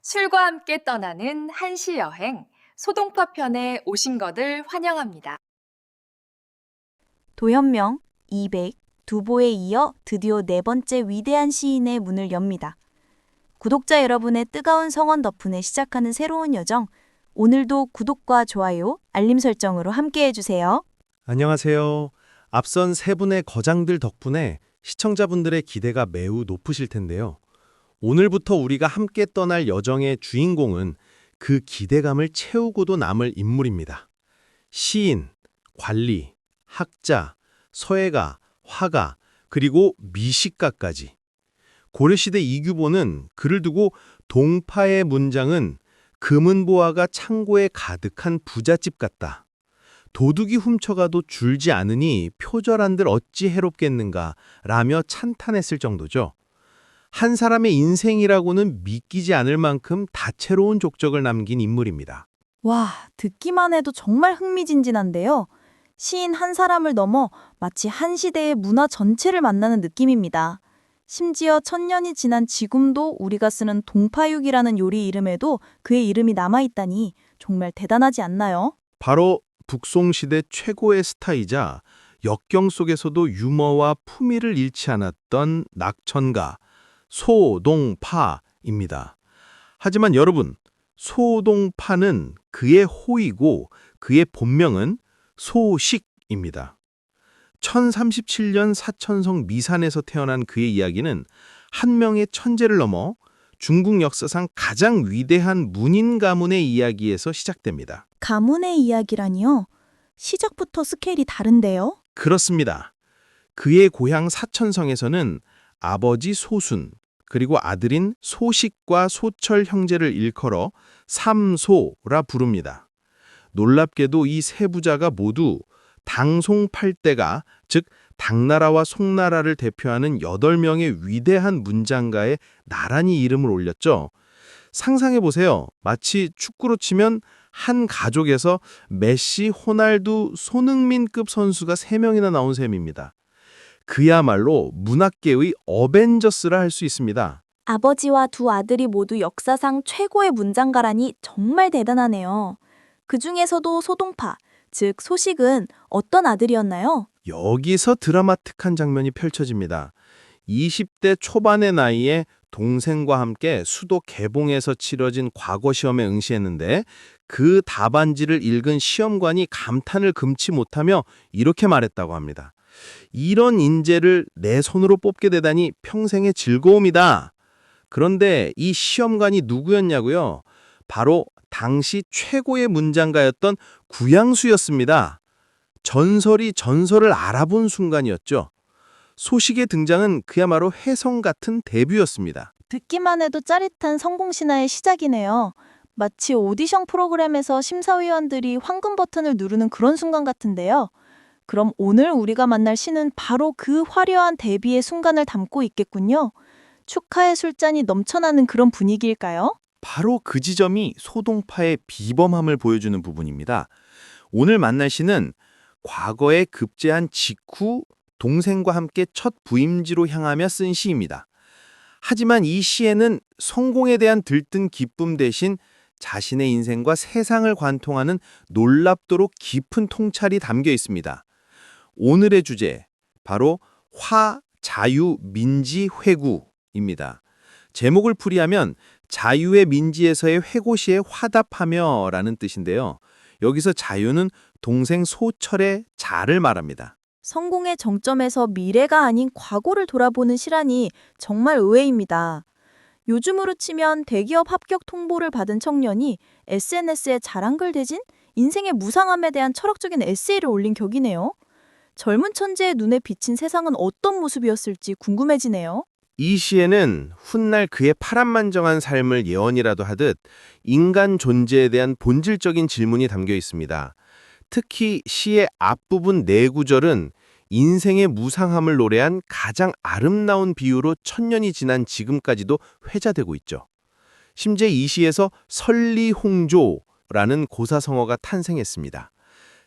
술과 함께 떠나는 한시 여행, 소동파 편에 오신 것을 환영합니다. 도현명, 이백, 두보에 이어 드디어 네 번째 위대한 시인의 문을 엽니다. 구독자 여러분의 뜨거운 성원 덕분에 시작하는 새로운 여정, 오늘도 구독과 좋아요, 알림 설정으로 함께 해주세요. 안녕하세요. 앞선 세 분의 거장들 덕분에 시청자분들의 기대가 매우 높으실 텐데요. 오늘부터 우리가 함께 떠날 여정의 주인공은 그 기대감을 채우고도 남을 인물입니다. 시인, 관리, 학자, 서예가, 화가, 그리고 미식가까지. 고려시대 이규보는 그를 두고 동파의 문장은 금은보화가 창고에 가득한 부잣집 같다. 도둑이 훔쳐가도 줄지 않으니 표절한들 어찌 해롭겠는가 라며 찬탄했을 정도죠. 한 사람의 인생이라고는 믿기지 않을 만큼 다채로운 족적을 남긴 인물입니다. 와, 듣기만 해도 정말 흥미진진한데요. 시인 한 사람을 넘어 마치 한 시대의 문화 전체를 만나는 느낌입니다. 심지어 천년이 지난 지금도 우리가 쓰는 동파육이라는 요리 이름에도 그의 이름이 남아있다니 정말 대단하지 않나요? 바로 북송시대 최고의 스타이자 역경 속에서도 유머와 품위를 잃지 않았던 낙천가 소동파입니다. 하지만 여러분, 소동파는 그의 호이고 그의 본명은 소식입니다. 1037년 사천성 미산에서 태어난 그의 이야기는 한 명의 천재를 넘어 중국 역사상 가장 위대한 문인 가문의 이야기에서 시작됩니다. 가문의 이야기라니요? 시작부터 스케일이 다른데요? 그렇습니다. 그의 고향 사천성에서는 아버지 소순, 그리고 아들인 소식과 소철 형제를 일컬어 삼소라 부릅니다. 놀랍게도 이 세 부자가 모두 당송팔대가, 즉 당나라와 송나라를 대표하는 8명의 위대한 문장가에 나란히 이름을 올렸죠. 상상해보세요. 마치 축구로 치면 한 가족에서 메시, 호날두, 손흥민급 선수가 3명이나 나온 셈입니다. 그야말로 문학계의 어벤져스라 할 수 있습니다. 아버지와 두 아들이 모두 역사상 최고의 문장가라니 정말 대단하네요. 그 중에서도 소동파, 즉 소식은 어떤 아들이었나요? 여기서 드라마틱한 장면이 펼쳐집니다. 20대 초반의 나이에 동생과 함께 수도 개봉에서 치러진 과거 시험에 응시했는데 그 답안지를 읽은 시험관이 감탄을 금치 못하며 이렇게 말했다고 합니다. 이런 인재를 내 손으로 뽑게 되다니 평생의 즐거움이다. 그런데 이 시험관이 누구였냐고요? 바로 당시 최고의 문장가였던 구양수였습니다. 전설이 전설을 알아본 순간이었죠. 소식의 등장은 그야말로 혜성 같은 데뷔였습니다. 듣기만 해도 짜릿한 성공 신화의 시작이네요. 마치 오디션 프로그램에서 심사위원들이 황금 버튼을 누르는 그런 순간 같은데요. 그럼 오늘 우리가 만날 시는 바로 그 화려한 데뷔의 순간을 담고 있겠군요. 축하의 술잔이 넘쳐나는 그런 분위기일까요? 바로 그 지점이 소동파의 비범함을 보여주는 부분입니다. 오늘 만날 시는 과거에 급제한 직후 동생과 함께 첫 부임지로 향하며 쓴 시입니다. 하지만 이 시에는 성공에 대한 들뜬 기쁨 대신 자신의 인생과 세상을 관통하는 놀랍도록 깊은 통찰이 담겨 있습니다. 오늘의 주제, 바로 화, 자유, 민지, 회구입니다. 제목을 풀이하면 자유의 민지에서의 회고시에 화답하며 라는 뜻인데요. 여기서 자유는 동생 소철의 자를 말합니다. 성공의 정점에서 미래가 아닌 과거를 돌아보는 시라니 정말 의외입니다. 요즘으로 치면 대기업 합격 통보를 받은 청년이 SNS에 자랑글 대진 인생의 무상함에 대한 철학적인 에세이를 올린 격이네요. 젊은 천재의 눈에 비친 세상은 어떤 모습이었을지 궁금해지네요. 이 시에는 훗날 그의 파란만장한 삶을 예언이라도 하듯 인간 존재에 대한 본질적인 질문이 담겨 있습니다. 특히 시의 앞부분 네 구절은 인생의 무상함을 노래한 가장 아름다운 비유로 천년이 지난 지금까지도 회자되고 있죠. 심지어 이 시에서 설리홍조라는 고사성어가 탄생했습니다.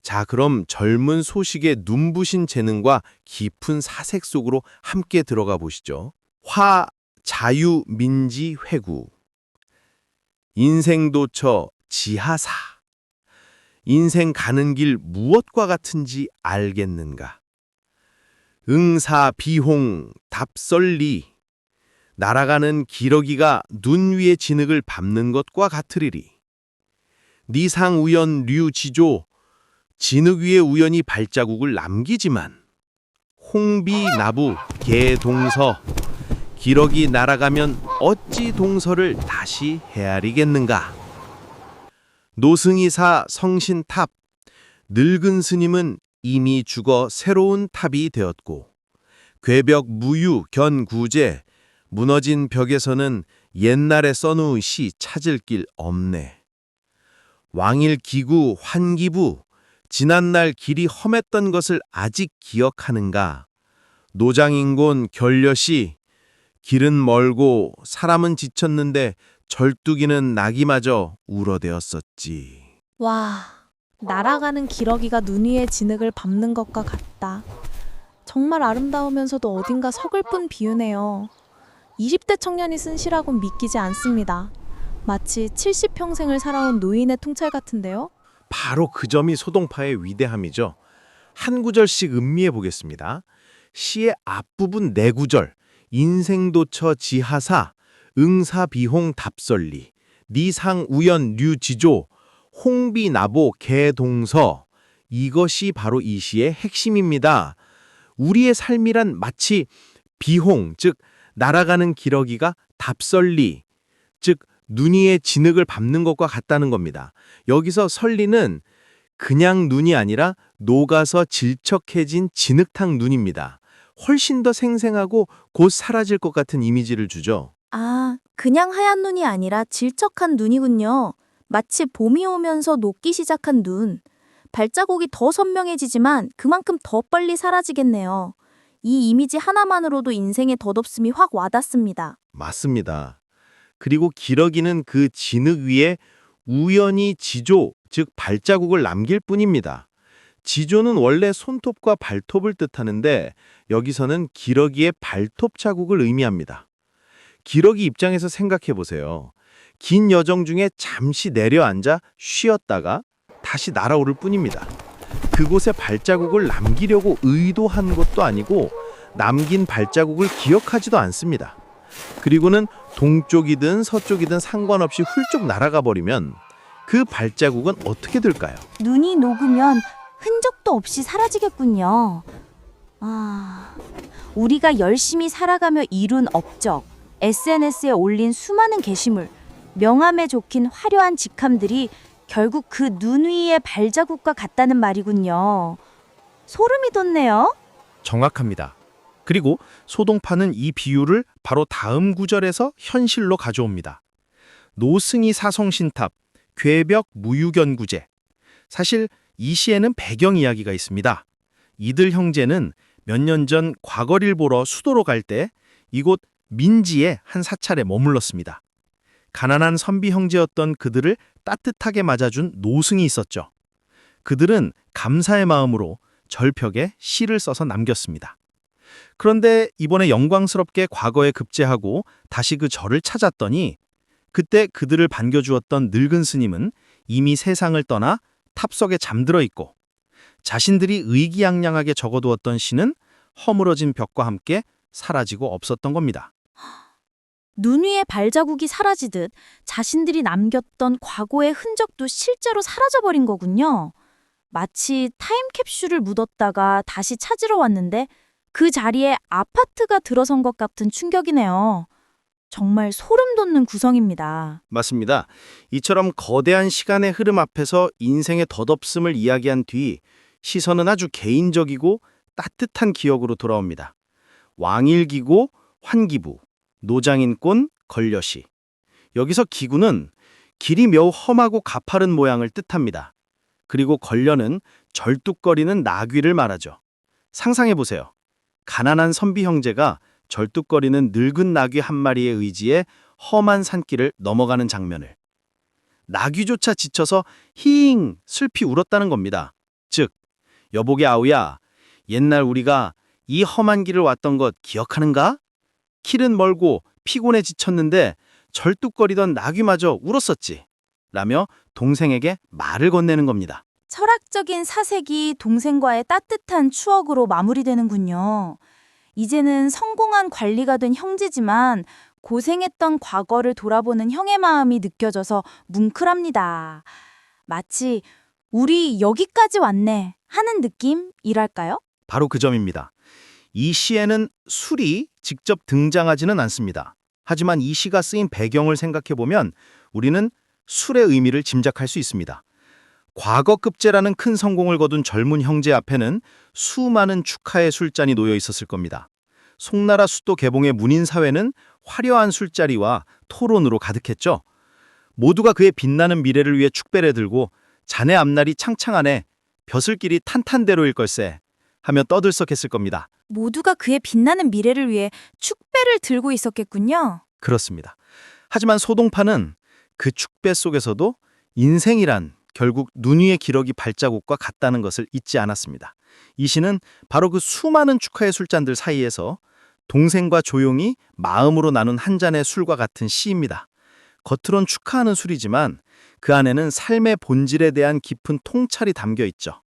자, 그럼 젊은 소식의 눈부신 재능과 깊은 사색 속으로 함께 들어가 보시죠. 화, 자유, 민지, 회구. 인생도처 지하사. 인생 가는 길 무엇과 같은지 알겠는가? 응사비홍 답설리. 날아가는 기러기가 눈 위의 진흙을 밟는 것과 같으리리. 니상우연 류지조. 진흙 위에 우연히 발자국을 남기지만 홍비나부 개동서. 기러기 날아가면 어찌 동서를 다시 헤아리겠는가? 노승이사 성신탑. 늙은 스님은 이미 죽어 새로운 탑이 되었고, 궤벽 무유 견구제. 무너진 벽에서는 옛날에 써놓은 시 찾을 길 없네. 왕일기구 환기부. 지난날 길이 험했던 것을 아직 기억하는가? 노장인곤 결려시. 길은 멀고 사람은 지쳤는데 절뚝이는 낙이마저 울어대었었지. 와, 날아가는 기러기가 눈 위에 진흙을 밟는 것과 같다. 정말 아름다우면서도 어딘가 서글픈 비유네요. 20대 청년이 쓴 시라곤 믿기지 않습니다. 마치 70평생을 살아온 노인의 통찰 같은데요? 바로 그 점이 소동파의 위대함이죠. 한 구절씩 음미해 보겠습니다. 시의 앞부분 네 구절. 인생도처 지하사, 응사비홍 답설리, 니상우연 류지조, 홍비나보 개동서. 이것이 바로 이 시의 핵심입니다. 우리의 삶이란 마치 비홍, 즉 날아가는 기러기가 답설리, 즉 눈 위에 진흙을 밟는 것과 같다는 겁니다. 여기서 설리는 그냥 눈이 아니라 녹아서 질척해진 진흙탕 눈입니다. 훨씬 더 생생하고 곧 사라질 것 같은 이미지를 주죠. 아, 그냥 하얀 눈이 아니라 질척한 눈이군요. 마치 봄이 오면서 녹기 시작한 눈. 발자국이 더 선명해지지만 그만큼 더 빨리 사라지겠네요. 이 이미지 하나만으로도 인생의 덧없음이 확 와닿습니다. 맞습니다. 그리고 기러기는 그 진흙 위에 우연히 지조, 즉 발자국을 남길 뿐입니다. 지조는 원래 손톱과 발톱을 뜻하는데 여기서는 기러기의 발톱 자국을 의미합니다. 기러기 입장에서 생각해 보세요. 긴 여정 중에 잠시 내려앉아 쉬었다가 다시 날아오를 뿐입니다. 그곳에 발자국을 남기려고 의도한 것도 아니고 남긴 발자국을 기억하지도 않습니다. 그리고는 동쪽이든 서쪽이든 상관없이 훌쩍 날아가 버리면 그 발자국은 어떻게 될까요? 눈이 녹으면 흔적도 없이 사라지겠군요. 우리가 열심히 살아가며 이룬 업적, SNS에 올린 수많은 게시물, 명함에 적힌 화려한 직함들이 결국 그 눈 위의 발자국과 같다는 말이군요. 소름이 돋네요. 정확합니다. 그리고 소동파는 이 비유를 바로 다음 구절에서 현실로 가져옵니다. 노승이 사성신탑, 궤벽 무유견구제. 사실 이 시에는 배경 이야기가 있습니다. 이들 형제는 몇 년 전 과거를 보러 수도로 갈 때 이곳 민지의 한 사찰에 머물렀습니다. 가난한 선비 형제였던 그들을 따뜻하게 맞아준 노승이 있었죠. 그들은 감사의 마음으로 절벽에 시를 써서 남겼습니다. 그런데 이번에 영광스럽게 과거에 급제하고 다시 그 절을 찾았더니 그때 그들을 반겨주었던 늙은 스님은 이미 세상을 떠나 탑석에 잠들어 있고 자신들이 의기양양하게 적어두었던 시는 허물어진 벽과 함께 사라지고 없었던 겁니다. 눈 위에 발자국이 사라지듯 자신들이 남겼던 과거의 흔적도 실제로 사라져버린 거군요. 마치 타임캡슐을 묻었다가 다시 찾으러 왔는데 그 자리에 아파트가 들어선 것 같은 충격이네요. 정말 소름 돋는 구성입니다. 맞습니다. 이처럼 거대한 시간의 흐름 앞에서 인생의 덧없음을 이야기한 뒤 시선은 아주 개인적이고 따뜻한 기억으로 돌아옵니다. 왕일기고 환기부, 노장인꼰 걸려시. 여기서 기구는 길이 매우 험하고 가파른 모양을 뜻합니다. 그리고 걸려는 절뚝거리는 나귀를 말하죠. 상상해보세요. 가난한 선비 형제가 절뚝거리는 늙은 나귀 한 마리의 의지에 험한 산길을 넘어가는 장면을. 나귀조차 지쳐서 히잉 슬피 울었다는 겁니다. 즉, 여보게 아우야, 옛날 우리가 이 험한 길을 왔던 것 기억하는가? 길은 멀고 피곤해 지쳤는데 절뚝거리던 나귀마저 울었었지. 라며 동생에게 말을 건네는 겁니다. 철학적인 사색이 동생과의 따뜻한 추억으로 마무리되는군요. 이제는 성공한 관리가 된 형제지만 고생했던 과거를 돌아보는 형의 마음이 느껴져서 뭉클합니다. 마치 우리 여기까지 왔네 하는 느낌이랄까요? 바로 그 점입니다. 이 시에는 술이 직접 등장하지는 않습니다. 하지만 이 시가 쓰인 배경을 생각해보면 우리는 술의 의미를 짐작할 수 있습니다. 과거급제라는 큰 성공을 거둔 젊은 형제 앞에는 수많은 축하의 술잔이 놓여 있었을 겁니다. 송나라 수도 개봉의 문인 사회는 화려한 술자리와 토론으로 가득했죠. 모두가 그의 빛나는 미래를 위해 축배를 들고 자네 앞날이 창창하네, 벼슬길이 탄탄대로일 걸세 하며 떠들썩했을 겁니다. 모두가 그의 빛나는 미래를 위해 축배를 들고 있었겠군요. 그렇습니다. 하지만 소동파는 그 축배 속에서도 인생이란 결국 눈 위의 기러기 발자국과 같다는 것을 잊지 않았습니다. 이 시는 바로 그 수많은 축하의 술잔들 사이에서 동생과 조용히 마음으로 나눈 한 잔의 술과 같은 시입니다. 겉으론 축하하는 술이지만 그 안에는 삶의 본질에 대한 깊은 통찰이 담겨 있죠.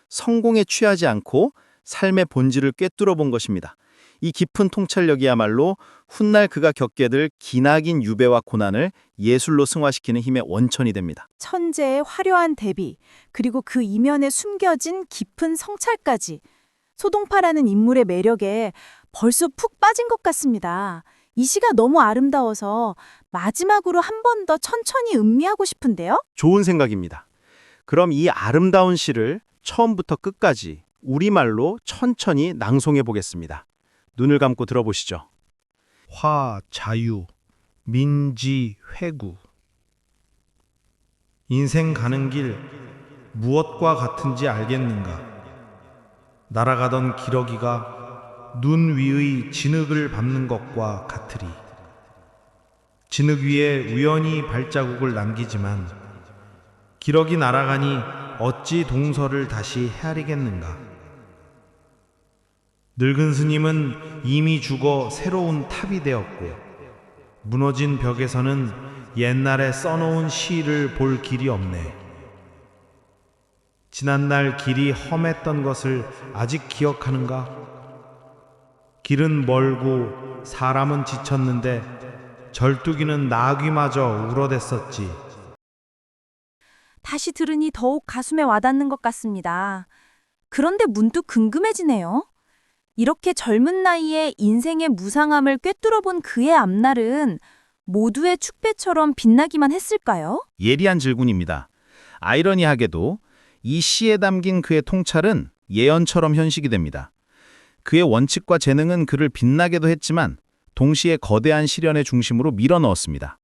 성공에 취하지 않고 삶의 본질을 꿰뚫어 본 것입니다. 이 깊은 통찰력이야말로 훗날 그가 겪게 될 기나긴 유배와 고난을 예술로 승화시키는 힘의 원천이 됩니다. 천재의 화려한 대비, 그리고 그 이면에 숨겨진 깊은 성찰까지. 소동파라는 인물의 매력에 벌써 푹 빠진 것 같습니다. 이 시가 너무 아름다워서 마지막으로 한 번 더 천천히 음미하고 싶은데요? 좋은 생각입니다. 그럼 이 아름다운 시를 처음부터 끝까지 우리말로 천천히 낭송해 보겠습니다. 눈을 감고 들어보시죠. 화, 자유, 민지, 회구. 인생 가는 길 무엇과 같은지 알겠는가? 날아가던 기러기가 눈 위의 진흙을 밟는 것과 같으리. 진흙 위에 우연히 발자국을 남기지만 기러기 날아가니 어찌 동서를 다시 헤아리겠는가? 늙은 스님은 이미 죽어 새로운 탑이 되었고 무너진 벽에서는 옛날에 써놓은 시를 볼 길이 없네. 지난날 길이 험했던 것을 아직 기억하는가? 길은 멀고 사람은 지쳤는데 절뚝이는 나귀마저 울어댔었지. 다시 들으니 더욱 가슴에 와닿는 것 같습니다. 그런데 문득 궁금해지네요. 이렇게 젊은 나이에 인생의 무상함을 꿰뚫어본 그의 앞날은 모두의 축배처럼 빛나기만 했을까요? 예리한 질문입니다. 아이러니하게도 이 시에 담긴 그의 통찰은 예언처럼 현식이 됩니다. 그의 원칙과 재능은 그를 빛나게도 했지만 동시에 거대한 시련의 중심으로 밀어넣었습니다.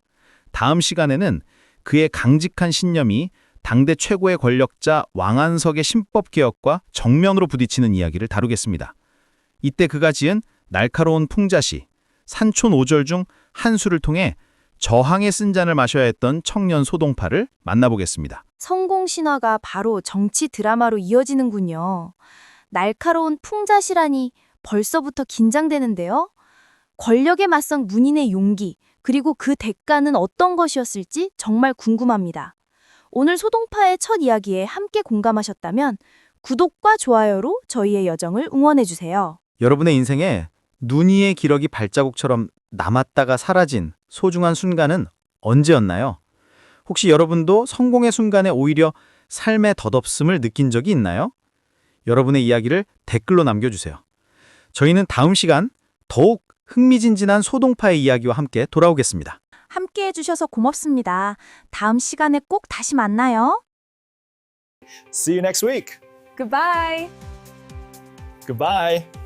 다음 시간에는 그의 강직한 신념이 당대 최고의 권력자 왕안석의 신법개혁과 정면으로 부딪히는 이야기를 다루겠습니다. 이때 그가 지은 날카로운 풍자시, 산촌 5절 중 한 수를 통해 저항의 쓴 잔을 마셔야 했던 청년 소동파를 만나보겠습니다. 성공 신화가 바로 정치 드라마로 이어지는군요. 날카로운 풍자시라니 벌써부터 긴장되는데요. 권력에 맞선 문인의 용기, 그리고 그 대가는 어떤 것이었을지 정말 궁금합니다. 오늘 소동파의 첫 이야기에 함께 공감하셨다면 구독과 좋아요로 저희의 여정을 응원해주세요. 여러분의 인생에 눈 위의 기러기 발자국처럼 남았다가 사라진 소중한 순간은 언제였나요? 혹시 여러분도 성공의 순간에 오히려 삶의 덧없음을 느낀 적이 있나요? 여러분의 이야기를 댓글로 남겨주세요. 저희는 다음 시간 더욱 흥미진진한 소동파의 이야기와 함께 돌아오겠습니다. 함께 해주셔서 고맙습니다. 다음 시간에 꼭 다시 만나요. See you next week. Goodbye. Goodbye.